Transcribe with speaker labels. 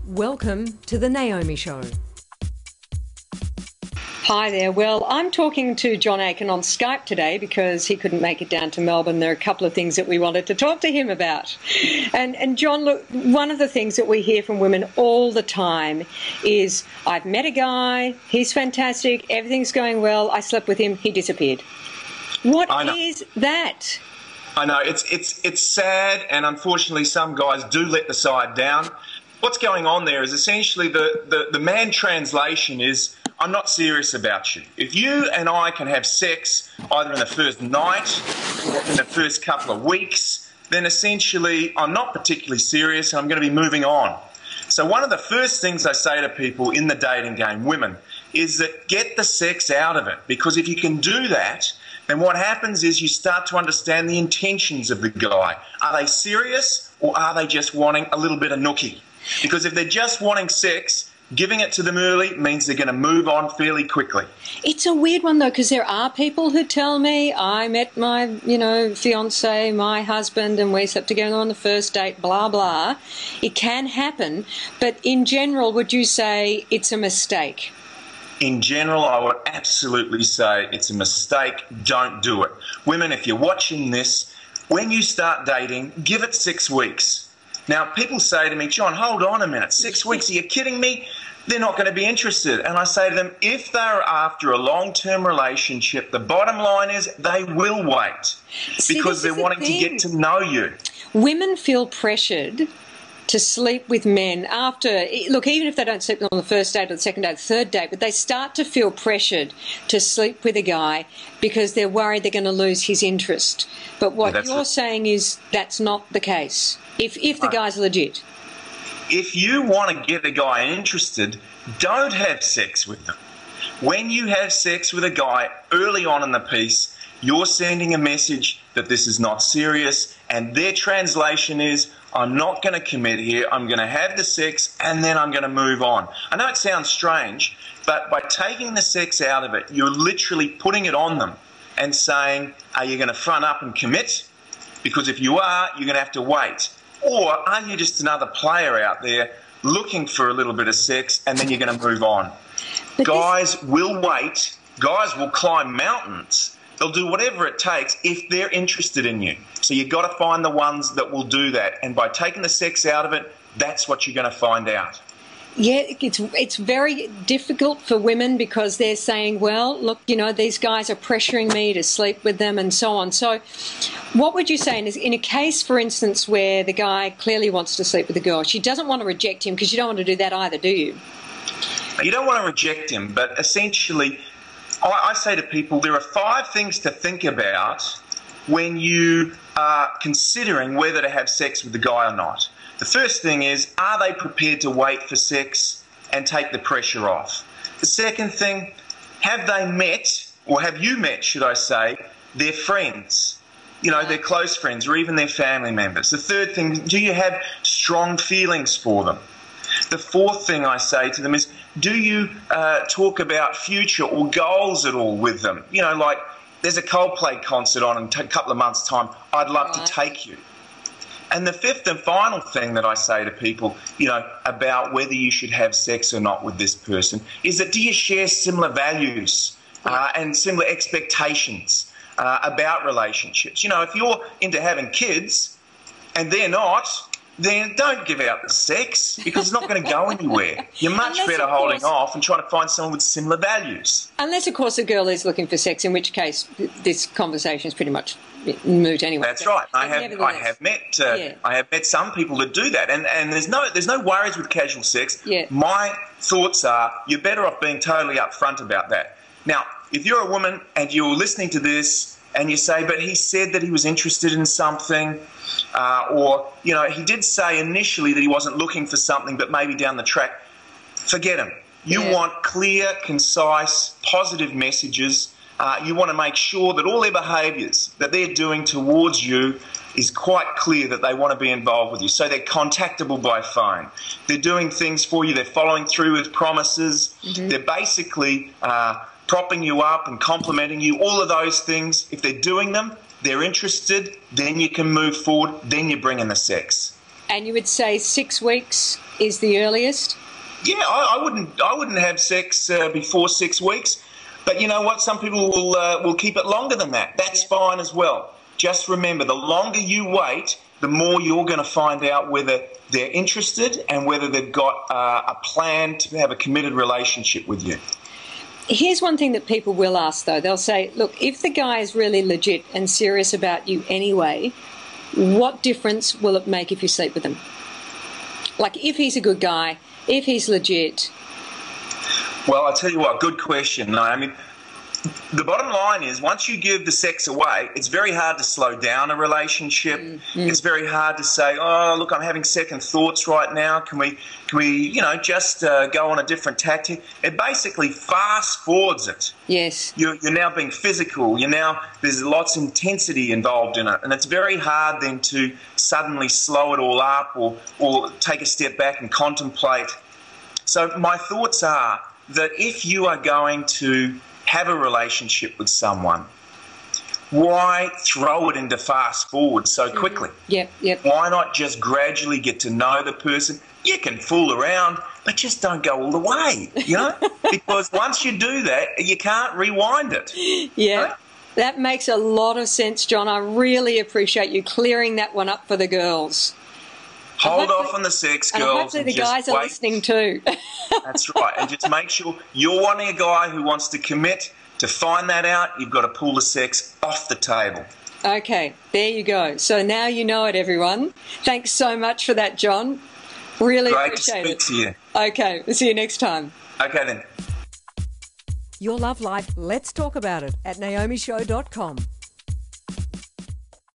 Speaker 1: Welcome to the Naomi Show.
Speaker 2: Hi there. Well, I'm talking to John Aiken on Skype today because he couldn't make it down to Melbourne. There are a couple of things that we wanted to talk to him about. And John, look, one of the things that we hear from women all the time is, I've met a guy, he's fantastic, everything's going well, I slept with him, he disappeared. What is that?
Speaker 3: I know, it's sad, and unfortunately some guys do let the side down. What's going on there is essentially the man translation is, I'm not serious about you. If you and I can have sex either in the first night or in the first couple of weeks, then essentially I'm not particularly serious and I'm going to be moving on. So one of the first things I say to people in the dating game, women, is that get the sex out of it. Because if you can do that, then what happens is you start to understand the intentions of the guy. Are they serious or are they just wanting a little bit of nookie? Because if they're just wanting sex, giving it to them early means they're going to move on fairly quickly.
Speaker 2: It's a weird one, though, because there are people who tell me, I met my, fiancé, my husband, and we slept together on the first date, blah, blah. It can happen, but in general, would you say it's a mistake?
Speaker 3: In general, I would absolutely say it's a mistake. Don't do it. Women, if you're watching this, when you start dating, give it 6 weeks. Now, people say to me, John, hold on a minute, 6 weeks, are you kidding me? They're not going to be interested. And I say to them, if they're after a long-term relationship, the bottom line is they will wait because they're wanting to get to know you.
Speaker 2: Women feel pressured to sleep with men after, look, even if they don't sleep with them on the first date or the second date, the third date, but they start to feel pressured to sleep with a guy because they're worried they're going to lose his interest. But what you're saying is that's not the case. If the guy's legit.
Speaker 3: If you want to get a guy interested, don't have sex with them. When you have sex with a guy early on in the piece, you're sending a message that this is not serious, and their translation is, I'm not going to commit here, I'm going to have the sex, and then I'm going to move on. I know it sounds strange, but by taking the sex out of it, you're literally putting it on them and saying, are you going to front up and commit? Because if you are, you're going to have to wait. Or are you just another player out there looking for a little bit of sex and then you're going to move on? But guys will wait. Guys will climb mountains. They'll do whatever it takes if they're interested in you. So you've got to find the ones that will do that. And by taking the sex out of it, that's what you're going to find out.
Speaker 2: Yeah, it's very difficult for women because they're saying, well, look, these guys are pressuring me to sleep with them and so on. So what would you say in a case, for instance, where the guy clearly wants to sleep with the girl, she doesn't want to reject him because you don't want to do that either, do you?
Speaker 3: You don't want to reject him, but essentially I say to people there are 5 things to think about when you are considering whether to have sex with the guy or not. The first thing is, are they prepared to wait for sex and take the pressure off? The second thing, have they met, or have you met, should I say, their friends? Their close friends or even their family members. The third thing, do you have strong feelings for them? The fourth thing I say to them is, do you talk about future or goals at all with them? Like there's a Coldplay concert on in a couple of months' time, I'd love to take you. And the fifth and final thing that I say to people, about whether you should have sex or not with this person is that do you share similar values and similar expectations about relationships? If you're into having kids and they're not, then don't give out the sex because it's not going to go anywhere. You're much better holding off and trying to find someone with similar values.
Speaker 2: Unless, of course, the girl is looking for sex, in which case this conversation is pretty much moot anyway.
Speaker 3: That's right. I have met some people that do that, and there's no worries with casual sex.
Speaker 2: Yeah.
Speaker 3: My thoughts are you're better off being totally upfront about that. Now, if you're a woman and you're listening to this and you say, but he said that he was interested in something, or he did say initially that he wasn't looking for something, but maybe down the track, forget him. You want clear, concise, positive messages. You want to make sure that all their behaviours that they're doing towards you is quite clear that they want to be involved with you. So they're contactable by phone. They're doing things for you. They're following through with promises. They're basically propping you up and complimenting you, all of those things. If they're doing them, they're interested, then you can move forward, then you bring in the sex.
Speaker 2: And you would say 6 weeks is the earliest?
Speaker 3: Yeah, I wouldn't have sex before 6 weeks, but you know what? Some people will keep it longer than that. That's fine as well. Just remember, the longer you wait, the more you're going to find out whether they're interested and whether they've got a plan to have a committed relationship with you.
Speaker 2: Here's one thing that people will ask, though. They'll say, look, if the guy is really legit and serious about you anyway, what difference will it make if you sleep with him? Like, if he's a good guy, if he's legit.
Speaker 3: Well, I'll tell you what, good question. No, I mean, the bottom line is, once you give the sex away, it's very hard to slow down a relationship. It's very hard to say, oh, look, I'm having second thoughts right now. Can we just go on a different tactic? It basically fast forwards it.
Speaker 2: Yes.
Speaker 3: You're now being physical. There's lots of intensity involved in it. And it's very hard then to suddenly slow it all up or take a step back and contemplate. So my thoughts are that if you are going to have a relationship with someone, why throw it into fast forward so quickly?
Speaker 2: Yep.
Speaker 3: Why not just gradually get to know the person? You can fool around, but just don't go all the way, because once you do that, you can't rewind it.
Speaker 2: Yeah.
Speaker 3: Right?
Speaker 2: That makes a lot of sense, John. I really appreciate you clearing that one up for the girls.
Speaker 3: Hold off on the sex, girls.
Speaker 2: And hopefully the guys are listening too.
Speaker 3: That's right. And just make sure you're wanting a guy who wants to commit. To find that out, you've got to pull the sex off the table.
Speaker 2: Okay, there you go. So now you know it, everyone. Thanks so much for that, John. Really appreciate it.
Speaker 3: Great to speak to you.
Speaker 2: Okay, we'll see you next time.
Speaker 3: Okay then.
Speaker 1: Your love life, let's talk about it at naomishow.com.